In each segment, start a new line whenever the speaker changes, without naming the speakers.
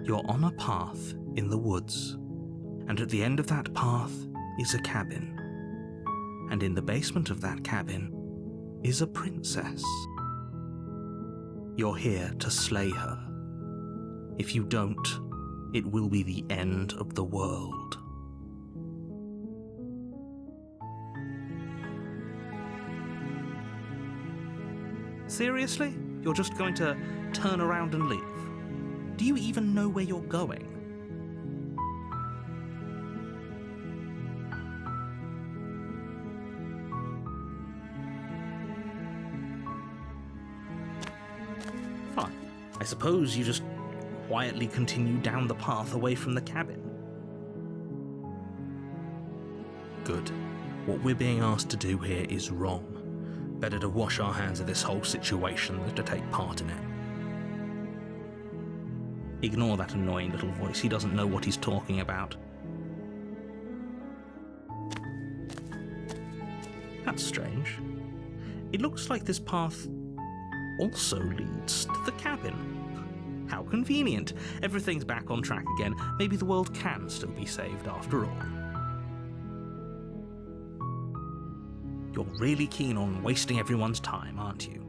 You're on a path in the woods, and at the end of that path is a cabin. And in the basement of that cabin is a princess. You're here to slay her. If you don't, it will be the end of the world. Seriously? You're just going to turn around and leave? Do you even know where you're going? Fine. I suppose you just quietly continue down the path away from the cabin. Good. What we're being asked to do here is wrong. Better to wash our hands of this whole situation than to take part in it. Ignore that annoying little voice. He doesn't know what he's talking about. That's strange. It looks like this path also leads to the cabin. How convenient. Everything's back on track again. Maybe the world can still be saved after all. You're really keen on wasting everyone's time, aren't you?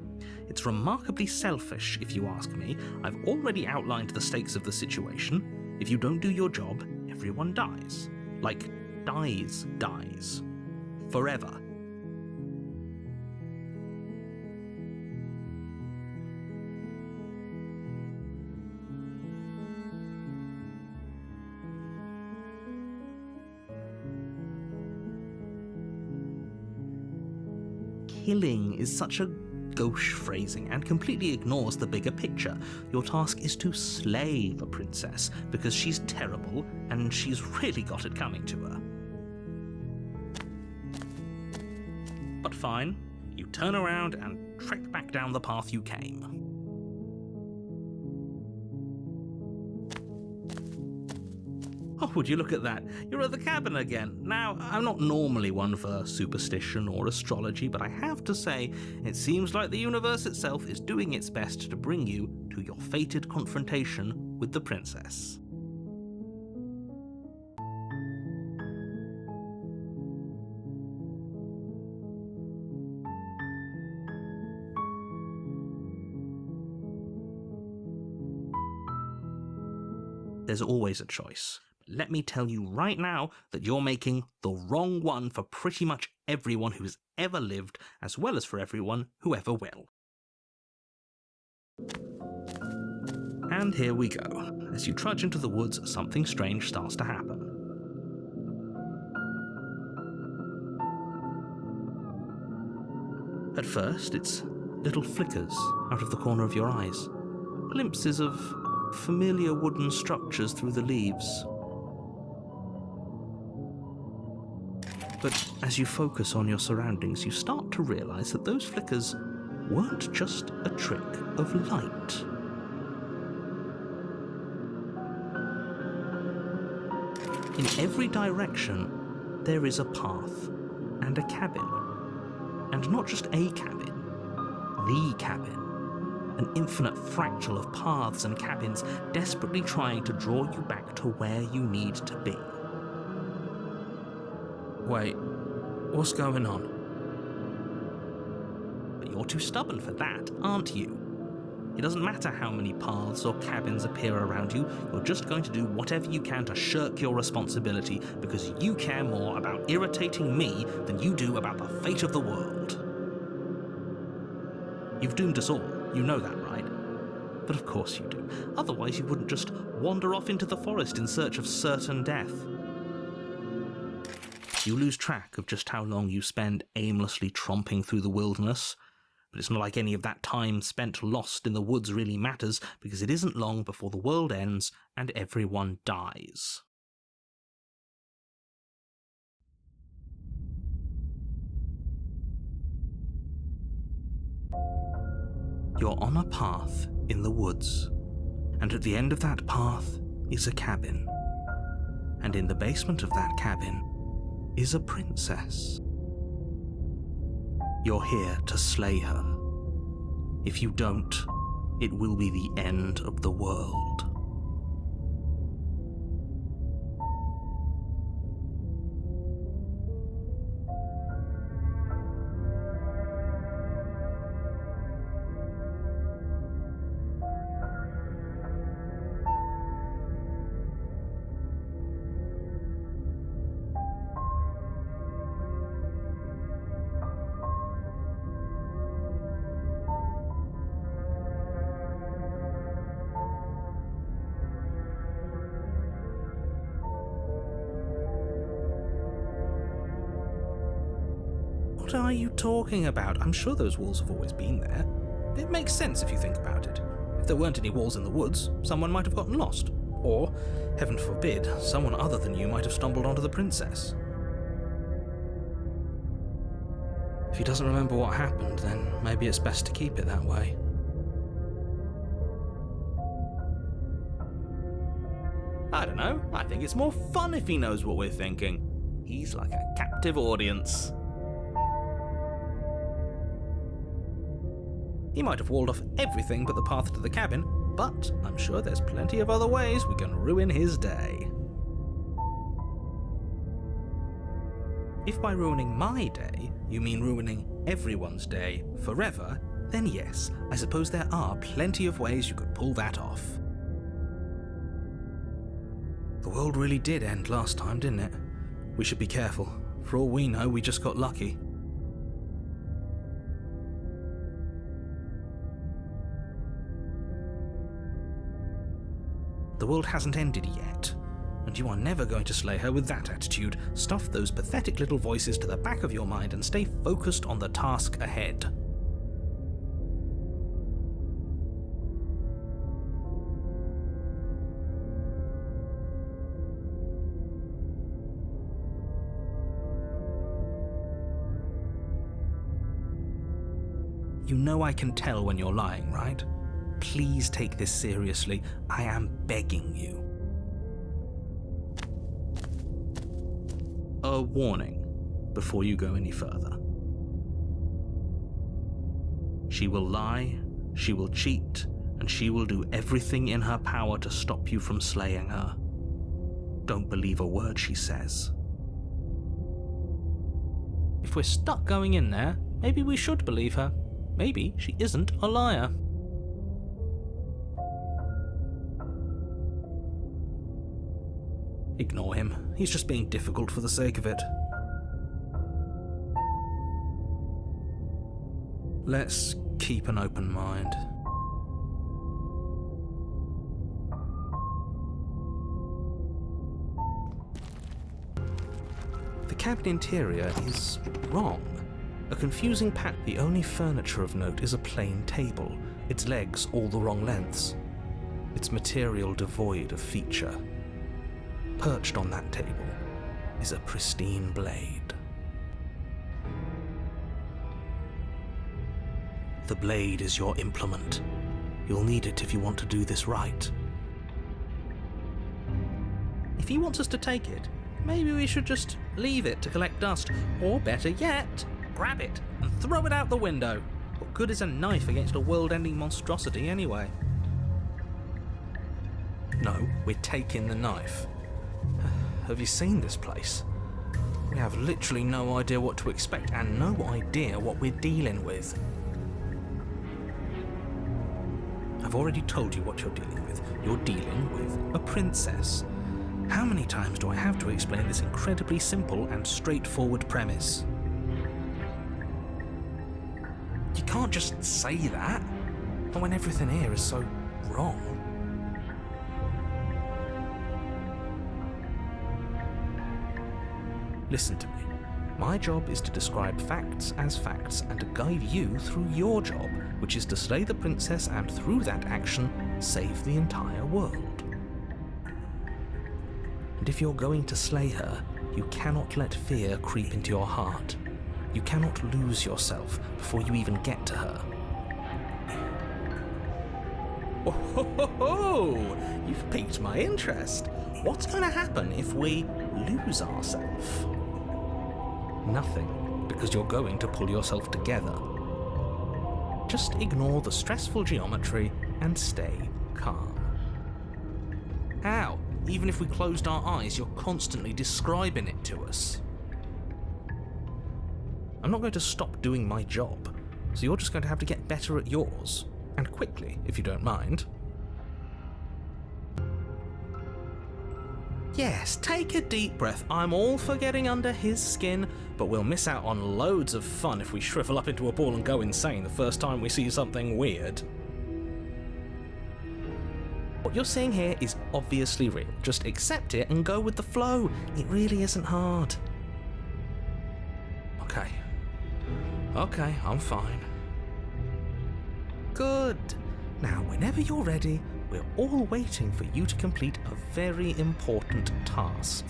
It's remarkably selfish, if you ask me. I've already outlined the stakes of the situation. If you don't do your job, everyone dies. Like, dies. Forever. Killing is such a gauche phrasing and completely ignores the bigger picture. Your task is to slay the princess because she's terrible and she's really got it coming to her. But fine, you turn around and trek back down the path you came. Oh, would you look at that? You're at the cabin again. Now, I'm not normally one for superstition or astrology, but I have to say, it seems like the universe itself is doing its best to bring you to your fated confrontation with the princess. There's always a choice. Let me tell you right now that you're making the wrong one for pretty much everyone who's ever lived, as well as for everyone who ever will. And here we go. As you trudge into the woods, something strange starts to happen. At first, it's little flickers out of the corner of your eyes, glimpses of familiar wooden structures through the leaves. But as you focus on your surroundings, you start to realize that those flickers weren't just a trick of light. In every direction, there is a path and a cabin. And not just a cabin, the cabin. An infinite fractal of paths and cabins desperately trying to draw you back to where you need to be. Wait, what's going on? But you're too stubborn for that, aren't you? It doesn't matter how many paths or cabins appear around you, you're just going to do whatever you can to shirk your responsibility because you care more about irritating me than you do about the fate of the world. You've doomed us all, you know that, right? But of course you do. Otherwise you wouldn't just wander off into the forest in search of certain death. You lose track of just how long you spend aimlessly tromping through the wilderness, but it's not like any of that time spent lost in the woods really matters, because it isn't long before the world ends and everyone dies. You're on a path in the woods, and at the end of that path is a cabin. And in the basement of that cabin is a princess. You're here to slay her. If you don't, it will be the end of the world. What are you talking about? I'm sure those walls have always been there. It makes sense if you think about it. If there weren't any walls in the woods, someone might have gotten lost. Or, heaven forbid, someone other than you might have stumbled onto the princess. If he doesn't remember what happened, then maybe it's best to keep it that way. I don't know, I think it's more fun if he knows what we're thinking. He's like a captive audience. He might have walled off everything but the path to the cabin, but I'm sure there's plenty of other ways we can ruin his day. If by ruining my day, you mean ruining everyone's day forever, then yes, I suppose there are plenty of ways you could pull that off. The world really did end last time, didn't it? We should be careful. For all we know, we just got lucky. The world hasn't ended yet, and you are never going to slay her with that attitude. Stuff those pathetic little voices to the back of your mind and stay focused on the task ahead. You know I can tell when you're lying, right? Please take this seriously. I am begging you. A warning before you go any further. She will lie, she will cheat, and she will do everything in her power to stop you from slaying her. Don't believe a word she says. If we're stuck going in there, maybe we should believe her. Maybe she isn't a liar. Ignore him. He's just being difficult for the sake of it. Let's keep an open mind. The cabin interior is wrong. A confusing pattern. The only furniture of note is a plain table, its legs all the wrong lengths, its material devoid of feature. Perched on that table is a pristine blade. The blade is your implement. You'll need it if you want to do this right. If he wants us to take it, maybe we should just leave it to collect dust, or better yet, grab it and throw it out the window. What good is a knife against a world-ending monstrosity anyway? No, we're taking the knife. Have you seen this place? We have literally no idea what to expect and no idea what we're dealing with. I've already told you what you're dealing with. You're dealing with a princess. How many times do I have to explain this incredibly simple and straightforward premise? You can't just say that, when everything here is so wrong. Listen to me. My job is to describe facts as facts and to guide you through your job, which is to slay the princess and through that action, save the entire world. And if you're going to slay her, you cannot let fear creep into your heart. You cannot lose yourself before you even get to her. Oh, ho, ho, ho. You've piqued my interest. What's going to happen if we lose ourselves? Nothing, because you're going to pull yourself together. Just ignore the stressful geometry and stay calm. How? Even if we closed our eyes, you're constantly describing it to us. I'm not going to stop doing my job, so you're just going to have to get better at yours. And quickly, if you don't mind. Yes, take a deep breath. I'm all for getting under his skin, but we'll miss out on loads of fun if we shrivel up into a ball and go insane the first time we see something weird. What you're seeing here is obviously real. Just accept it and go with the flow. It really isn't hard. Okay, Okay, I'm fine. Good. Now, whenever you're ready, we're all waiting for you to complete a very important task.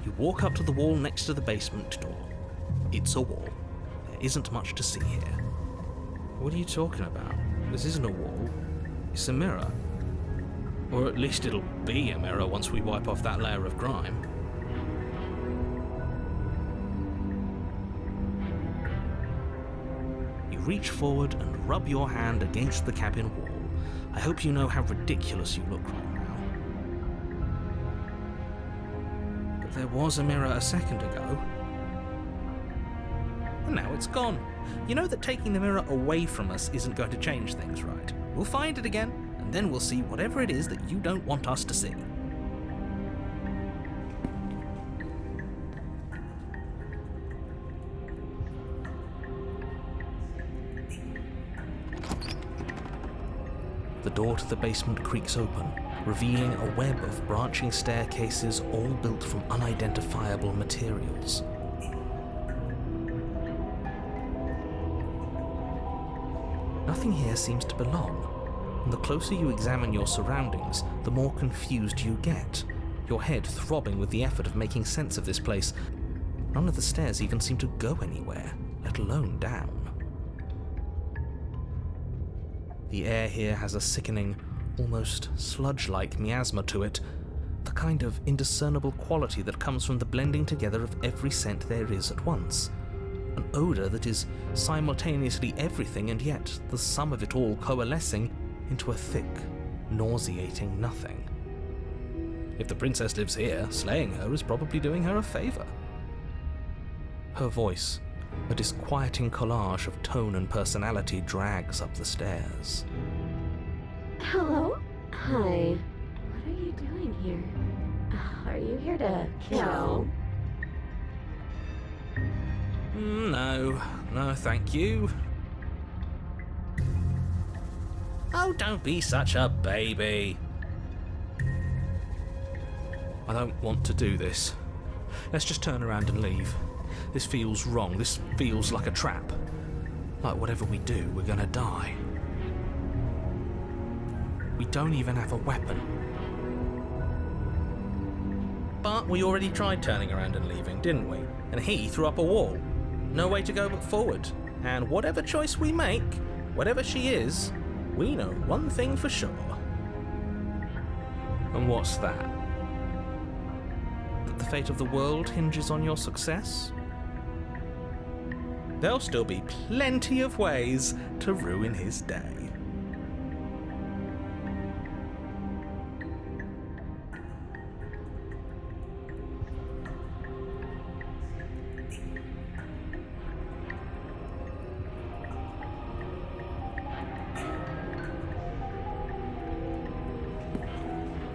You walk up to the wall next to the basement door. It's a wall. There isn't much to see here. What are you talking about? This isn't a wall. It's a mirror. Or at least it'll be a mirror once we wipe off that layer of grime. You reach forward and rub your hand against the cabin wall. I hope you know how ridiculous you look right now. But there was a mirror a second ago. And now it's gone. You know that taking the mirror away from us isn't going to change things, right? We'll find it again, and then we'll see whatever it is that you don't want us to see. The door to the basement creaks open, revealing a web of branching staircases all built from unidentifiable materials. Nothing here seems to belong, and the closer you examine your surroundings, the more confused you get, your head throbbing with the effort of making sense of this place. None of the stairs even seem to go anywhere, let alone down. The air here has a sickening, almost sludge-like miasma to it, the kind of indiscernible quality that comes from the blending together of every scent there is at once. An odour that is simultaneously everything and yet the sum of it all coalescing into a thick, nauseating nothing. If the princess lives here, slaying her is probably doing her a favour. Her voice, a disquieting collage of tone and personality, drags up the stairs.
Hello? Hi. What are you doing here? Are you here to kill?
No, thank you. Oh, don't be such a baby. I don't want to do this. Let's just turn around and leave. This feels wrong. This feels like a trap. Like whatever we do, we're gonna die. We don't even have a weapon. But we already tried turning around and leaving, didn't we? And he threw up a wall. No way to go but forward. And whatever choice we make, whatever she is, we know one thing for sure. And what's that? That the fate of the world hinges on your success? There'll still be plenty of ways to ruin his day.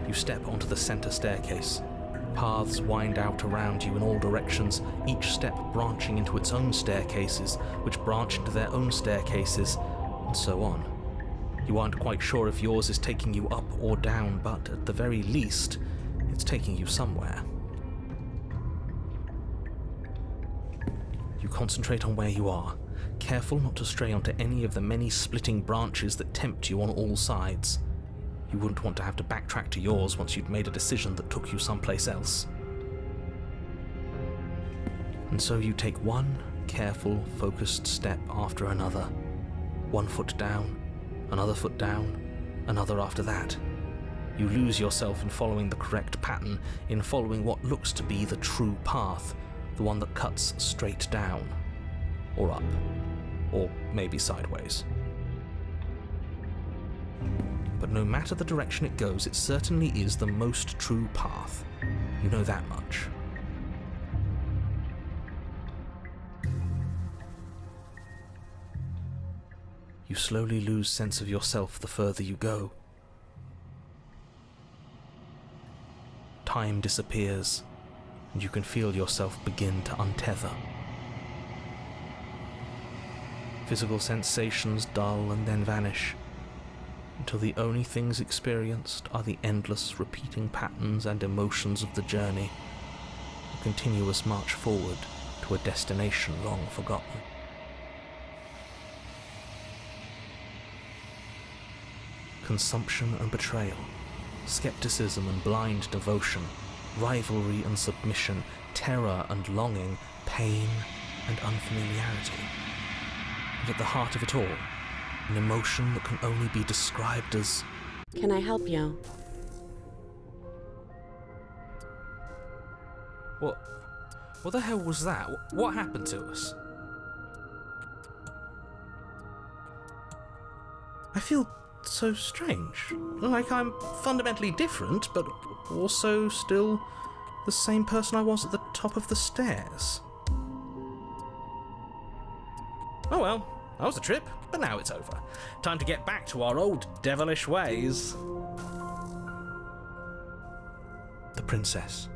You step onto the center staircase. Paths wind out around you in all directions, each step branching into its own staircases, which branch into their own staircases, and so on. You aren't quite sure if yours is taking you up or down, but at the very least, it's taking you somewhere. You concentrate on where you are, careful not to stray onto any of the many splitting branches that tempt you on all sides. You wouldn't want to have to backtrack to yours once you'd made a decision that took you someplace else. And so you take one careful, focused step after another. One foot down, another foot down, another after that. You lose yourself in following the correct pattern, in following what looks to be the true path, the one that cuts straight down, or up, or maybe sideways. But no matter the direction it goes, it certainly is the most true path. You know that much. You slowly lose sense of yourself the further you go. Time disappears, and you can feel yourself begin to untether. Physical sensations dull and then vanish. until the only things experienced are the endless repeating patterns and emotions of the journey, a continuous march forward to a destination long forgotten. Consumption and betrayal, skepticism and blind devotion, rivalry and submission, terror and longing, pain and unfamiliarity. And at the heart of it all, an emotion that can only be described as...
Can I help you?
What the hell was that? What happened to us? I feel so strange. Like I'm fundamentally different, but also still the same person I was at the top of the stairs. Oh well, that was a trip, but now it's over. Time to get back to our old devilish ways. The princess,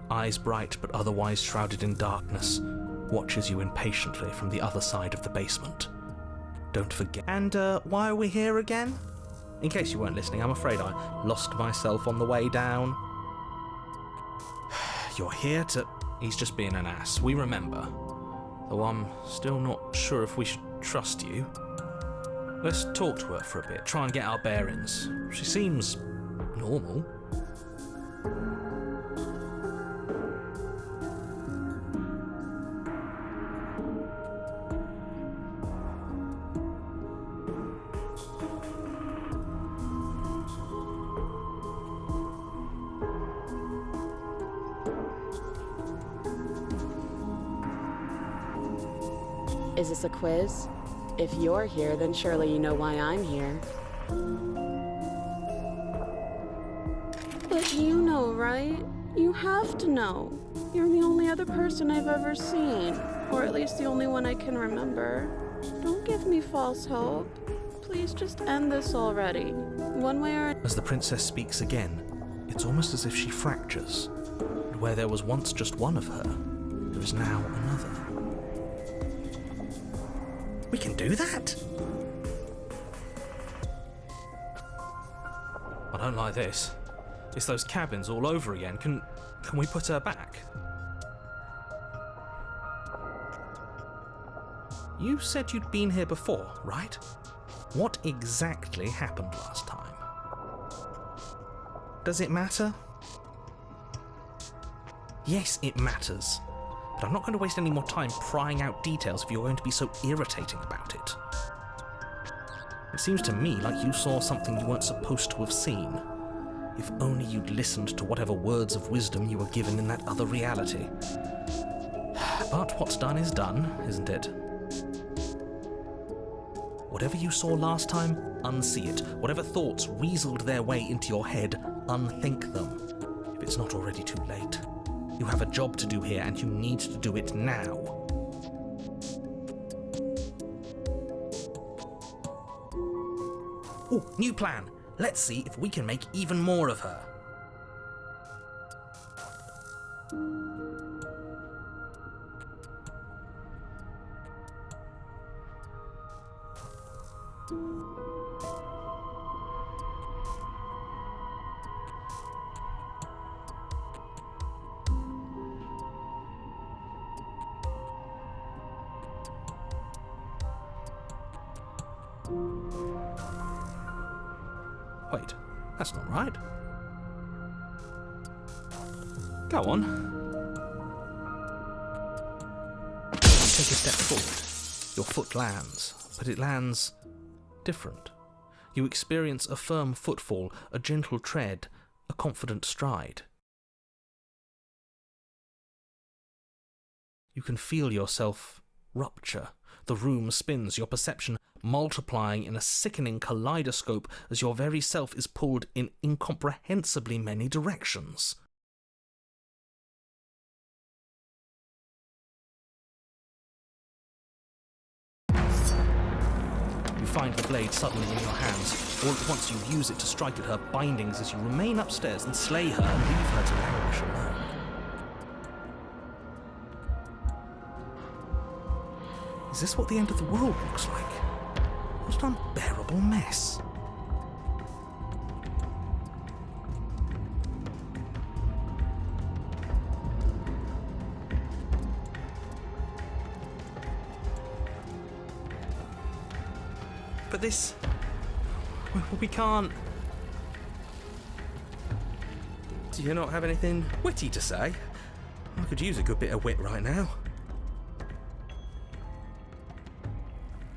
eyes bright but otherwise shrouded in darkness, watches you impatiently from the other side of the basement. Don't forget. And why are we here again? In case you weren't listening, I'm afraid I lost myself on the way down. You're here to... He's just being an ass, we remember. Though I'm still not sure if we should trust you. Let's talk to her for a bit, try and get our bearings. She seems normal.
Is this a quiz? If you're here, then surely you know why I'm here. But you know, right? You have to know. You're the only other person I've ever seen. Or at least the only one I can remember. Don't give me false hope. Please just end this already. One way or...
As the princess speaks again, it's almost as if she fractures. And where there was once just one of her, there is now another. We can do that? I don't like this. It's those cabins all over again. Can we put her back? You said you'd been here before, right? What exactly happened last time? Does it matter? Yes, it matters. But I'm not going to waste any more time prying out details if you're going to be so irritating about it. It seems to me like you saw something you weren't supposed to have seen. If only you'd listened to whatever words of wisdom you were given in that other reality. But what's done is done, isn't it? Whatever you saw last time, unsee it. Whatever thoughts weaseled their way into your head, unthink them. If it's not already too late. You have a job to do here, and you need to do it now. Ooh, new plan. Let's see if we can make even more of her. Wait, that's not right. Go on. Take a step forward. Your foot lands, but it lands different. You experience a firm footfall, a gentle tread, a confident stride. You can feel yourself rupture. The room spins, your perception multiplying in a sickening kaleidoscope as your very self is pulled in incomprehensibly many directions. You find the blade suddenly in your hands. All at once you use it to strike at her bindings as you remain upstairs and slay her and leave her to languish alone. Is this what the end of the world looks like? What an unbearable mess. But this... we can't... Do you not have anything witty to say? I could use a good bit of wit right now.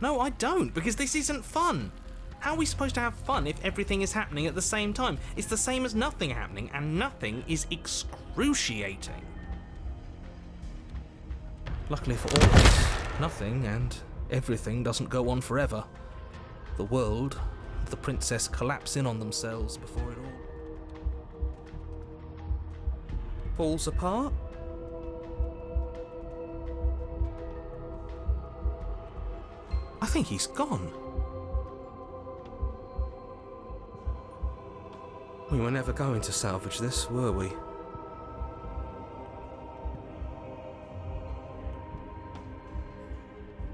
No, I don't, because this isn't fun. How are we supposed to have fun if everything is happening at the same time? It's the same as nothing happening, and nothing is excruciating. Luckily for all of us, nothing and everything doesn't go on forever. The world and the princess collapse in on themselves before it all falls apart. I think he's gone. We were never going to salvage this, were we?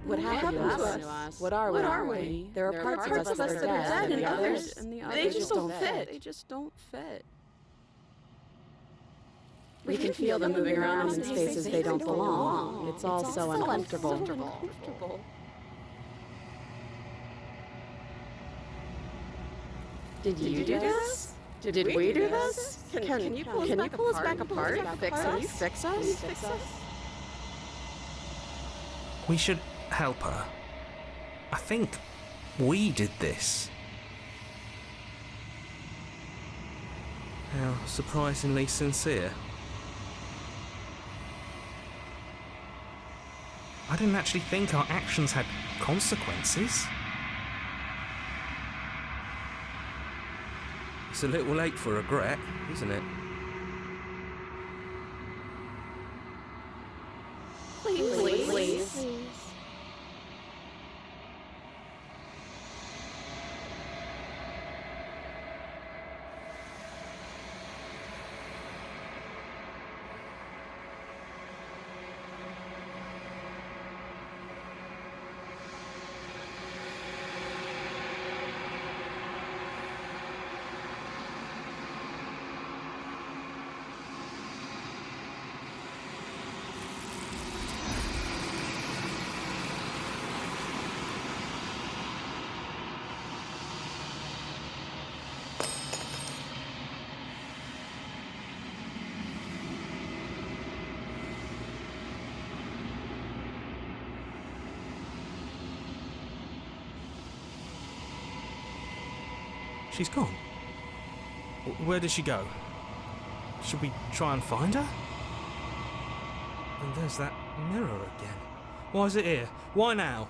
What happened to us? What are we? There are parts of us that are dead, and others, they just don't fit. They just don't fit. We can feel them moving around in spaces they don't belong. It's all so uncomfortable. Did you do this? Did we do this? Can you pull us back apart? Can you fix us?
We should help her. I think we did this. How surprisingly sincere. I didn't actually think our actions had consequences. It's a little late for regret, isn't it?
Please.
She's gone. Where did she go? Should we try and find her? And there's that mirror again. Why is it here? Why now?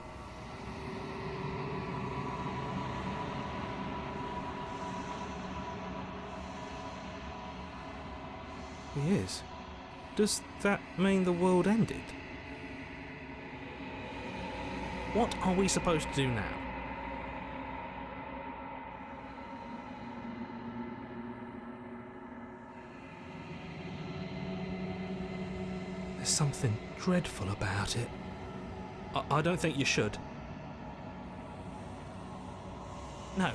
He is. Does that mean the world ended? What are we supposed to do now? There's something dreadful about it. I don't think you should. No,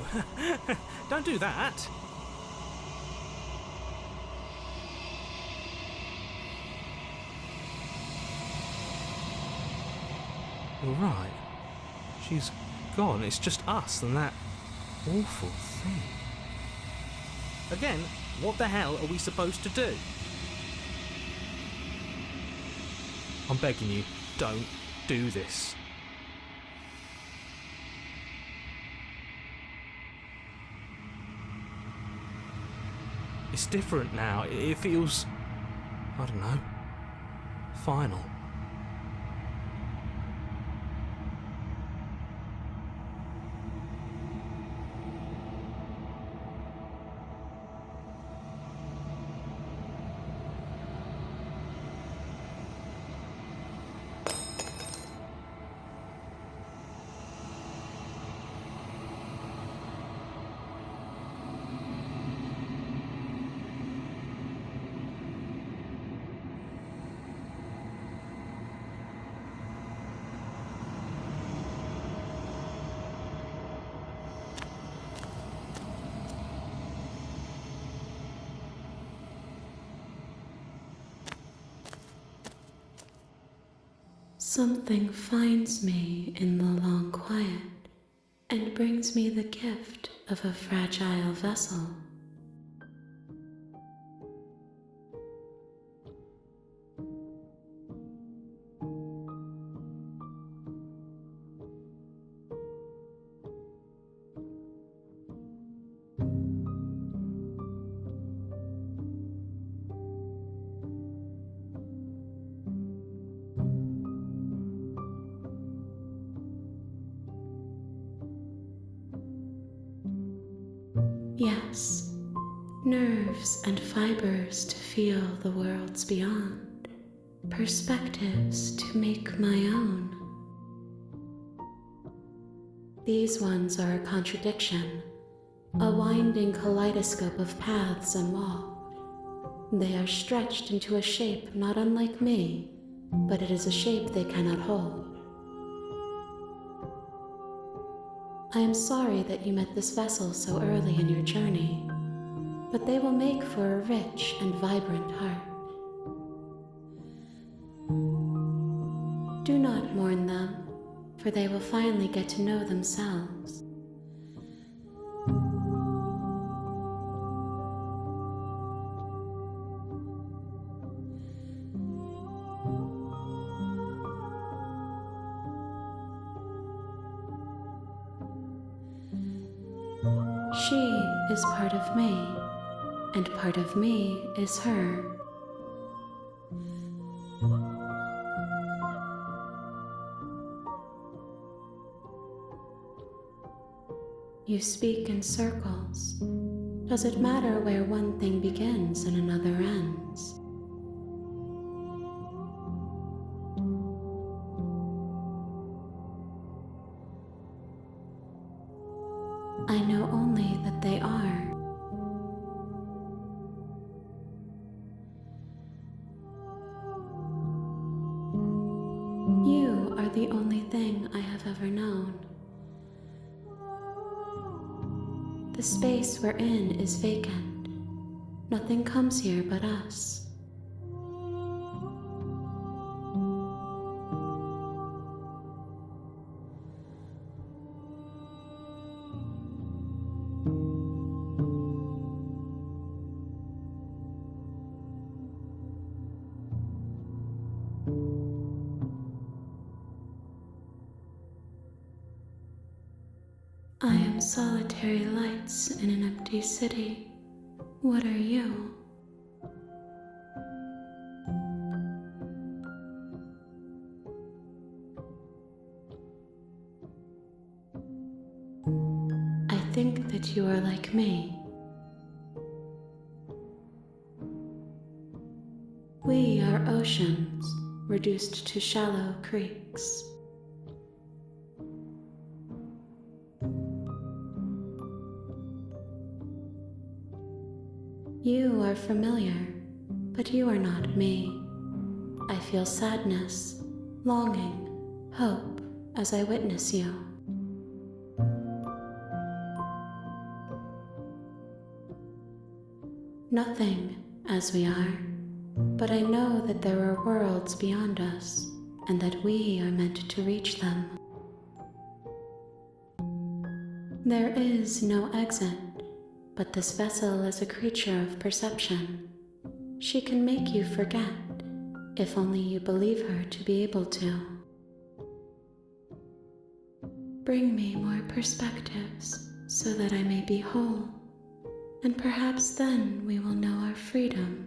don't do that. You're right. She's gone. It's just us and that awful thing. Again, what the hell are we supposed to do? I'm begging you, don't do this. It's different now. It feels, I don't know, final.
Something finds me in the long quiet, and brings me the gift of a fragile vessel. Yes, nerves and fibers to feel the worlds beyond, perspectives to make my own. These ones are a contradiction, a winding kaleidoscope of paths and walk. They are stretched into a shape not unlike me, but it is a shape they cannot hold. I am sorry that you met this vessel so early in your journey, but they will make for a rich and vibrant heart. Do not mourn them, for they will finally get to know themselves. She is part of me, and part of me is her. You speak in circles. Does it matter where one thing begins and another ends? I know only that they are. You are the only thing I have ever known. The space we're in is vacant. Nothing comes here but us. I am solitary lights in an empty city. What are you? I think that you are like me. We are oceans, reduced to shallow creeks. You are familiar, but you are not me. I feel sadness, longing, hope as I witness you. Nothing as we are, but I know that there are worlds beyond us, and that we are meant to reach them. There is no exit, but this vessel is a creature of perception. She can make you forget, if only you believe her to be able to. Bring me more perspectives, so that I may be whole, and perhaps then we will know our freedom.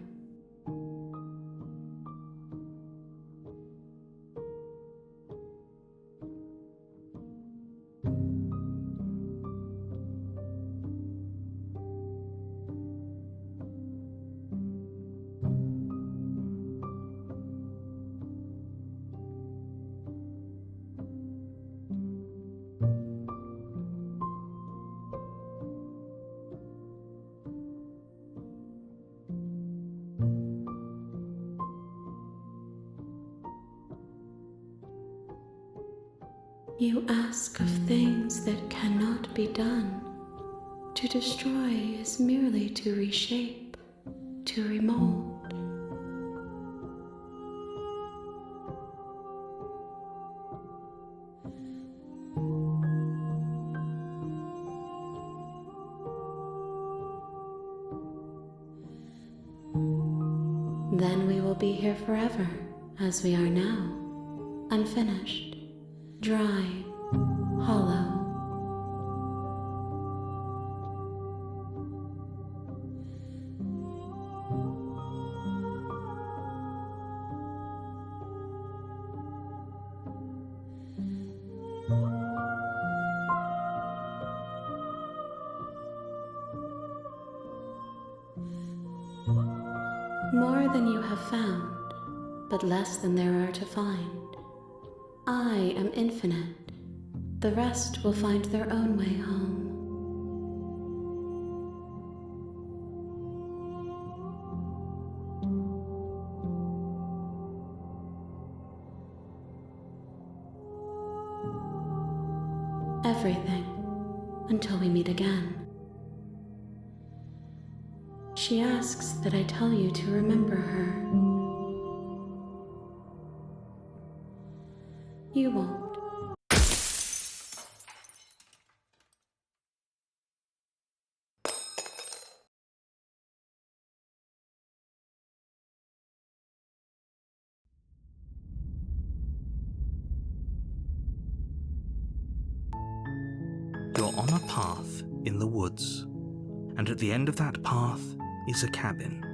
You ask of things that cannot be done. To destroy is merely to reshape, to remold.
Then we will be here forever, as we are now, unfinished, dry, hollow. More than you have found, but less than there are to find. I am infinite. The rest will find their own way home. Everything, until we meet again. She asks that I tell you to remember her. You won't.
You're on a path in the woods, and at the end of that path is a cabin.